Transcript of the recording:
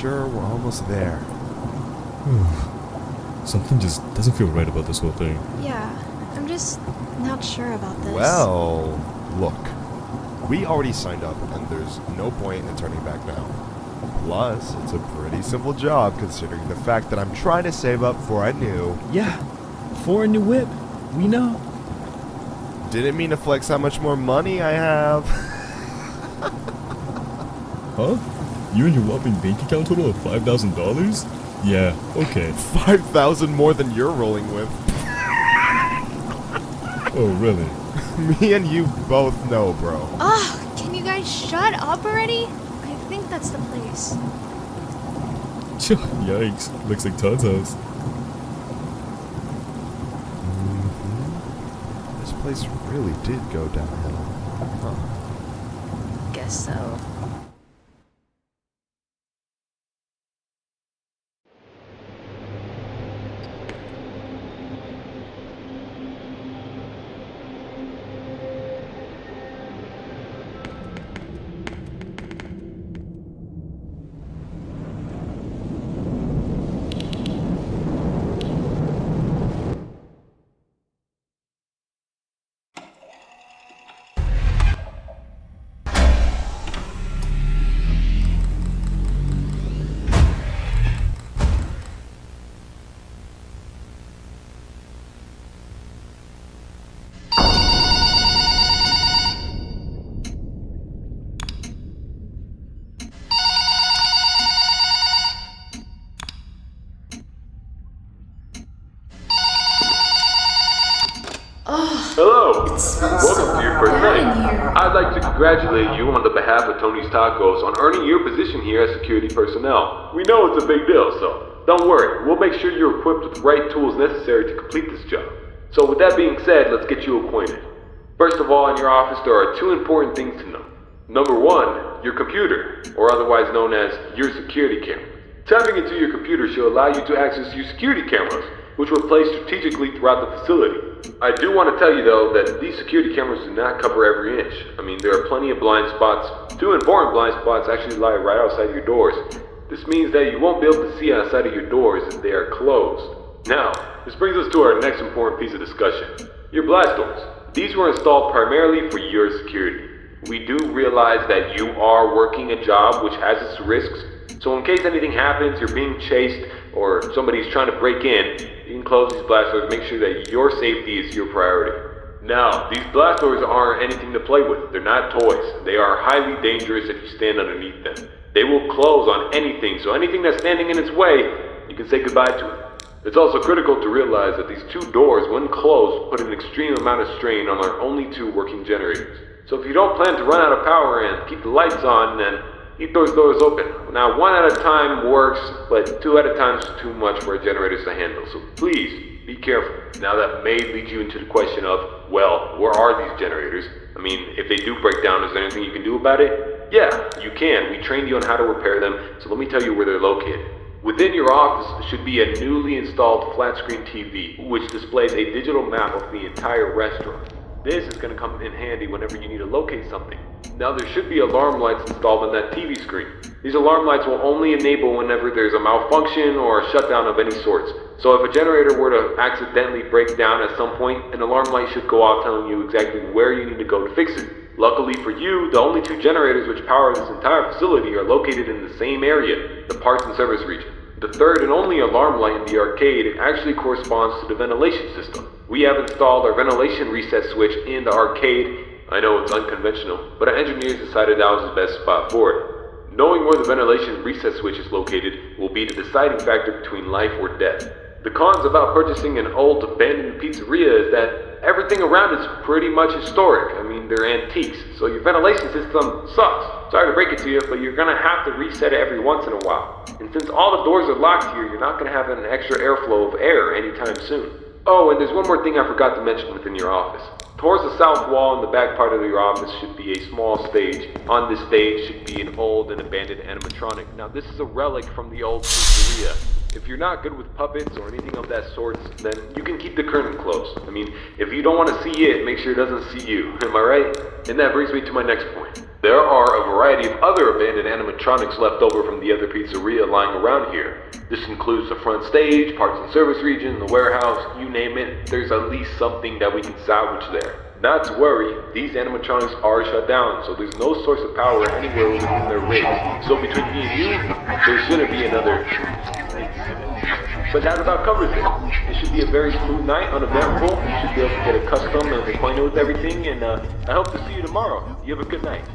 sure we're almost there. Something just doesn't feel right about this whole thing. Yeah, I'm just not sure about this. Well, look. We already signed up, and there's no point in turning back now. Plus, it's a pretty simple job considering the fact that I'm trying to save up for a new... Yeah, for a new whip. We know. Didn't mean to flex how much more money I have. Huh? You and your whopping bank account total of $5,000? Yeah, okay. 5,000 more than you're rolling with. Oh, really? Me and you both know, bro. Ugh, can you guys shut up already? I think that's the place. Yikes, looks like Todd's house. This place really did go downhill. Huh. Guess so. Hello, welcome to your first night. here. I'd like to congratulate you on the behalf of Tony's Tacos on earning your position here as security personnel. We know it's a big deal, so don't worry. We'll make sure you're equipped with the right tools necessary to complete this job. So with that being said, let's get you acquainted. First of all, in your office, there are two important things to know. Number one, your computer, or otherwise known as your security camera. Tapping into your computer should allow you to access your security cameras, which were placed strategically throughout the facility. I do want to tell you though that these security cameras do not cover every inch. I mean, there are plenty of blind spots. Two important blind spots actually lie right outside your doors. This means that you won't be able to see outside of your doors if they are closed. Now, this brings us to our next important piece of discussion. Your blast doors. These were installed primarily for your security. We do realize that you are working a job which has its risks, so in case anything happens, you're being chased, or somebody's trying to break in, you can close these blast doors, make sure that your safety is your priority. Now, these blast doors aren't anything to play with. They're not toys. They are highly dangerous if you stand underneath them. They will close on anything, so anything that's standing in its way, you can say goodbye to it. It's also critical to realize that these two doors, when closed, put an extreme amount of strain on our only two working generators. So if you don't plan to run out of power and keep the lights on, then keep those doors open. Now, one at a time works, but two at a time is too much for our generators to handle, so please, be careful. Now that may lead you into the question of, well, where are these generators? I mean, if they do break down, is there anything you can do about it? Yeah, you can. We trained you on how to repair them, so let me tell you where they're located. Within your office should be a newly installed flat-screen TV, which displays a digital map of the entire restaurant. This is going to come in handy whenever you need to locate something. Now there should be alarm lights installed on that TV screen. These alarm lights will only enable whenever there's a malfunction or a shutdown of any sorts. So if a generator were to accidentally break down at some point, an alarm light should go off telling you exactly where you need to go to fix it. Luckily for you, the only two generators which power this entire facility are located in the same area, the parts and service region. The third and only alarm light in the arcade actually corresponds to the ventilation system. We have installed our ventilation reset switch in the arcade. I know it's unconventional, but our engineers decided that was the best spot for it. Knowing where the ventilation reset switch is located will be the deciding factor between life or death. The cons about purchasing an old abandoned pizzeria is that everything around is pretty much historic. I mean, they're antiques, so your ventilation system sucks. Sorry to break it to you, but you're gonna have to reset it every once in a while. And since all the doors are locked here, you're not gonna have an extra airflow of air anytime soon. Oh, and there's one more thing I forgot to mention within your office. Towards the south wall in the back part of your office should be a small stage. On this stage should be an old and abandoned animatronic. Now this is a relic from the old pizzeria. If you're not good with puppets or anything of that sort, then you can keep the curtain closed. I mean, if you don't want to see it, make sure it doesn't see you. Am I right? And that brings me to my next point. There are a variety of other abandoned animatronics left over from the other pizzeria lying around here. This includes the front stage, parts and service region, the warehouse, you name it. There's at least something that we can salvage there. Not to worry, these animatronics are shut down, so there's no source of power anywhere within their rigs. So between me and you, there shouldn't be another incident. But that about covers it. It should be a very smooth night, uneventful. You should be able to get accustomed and acquainted with everything, and I hope to see you tomorrow. You have a good night.